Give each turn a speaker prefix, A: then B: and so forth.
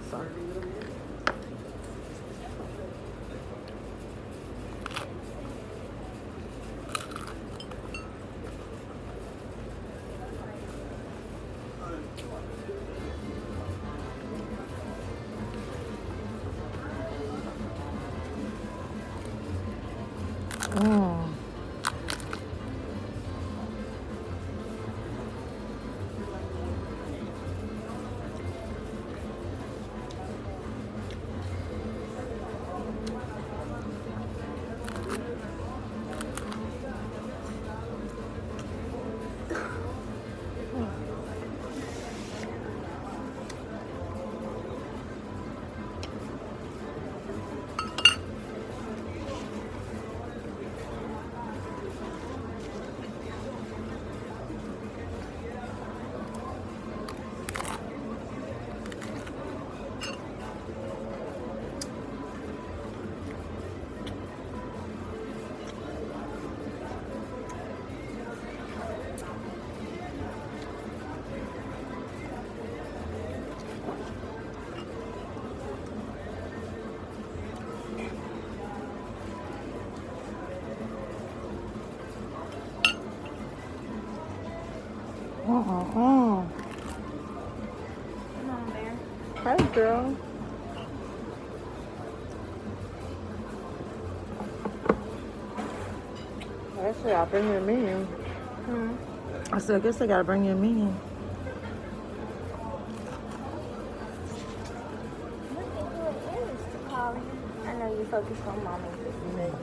A: So. Mm. Mm-mm-mm.
B: Come on, Bear.
A: Hey, girl. Actually, I'll bring you a menu. I said, I guess I gotta bring you a menu.
B: Look at who it is calling. I know you focused on mommy.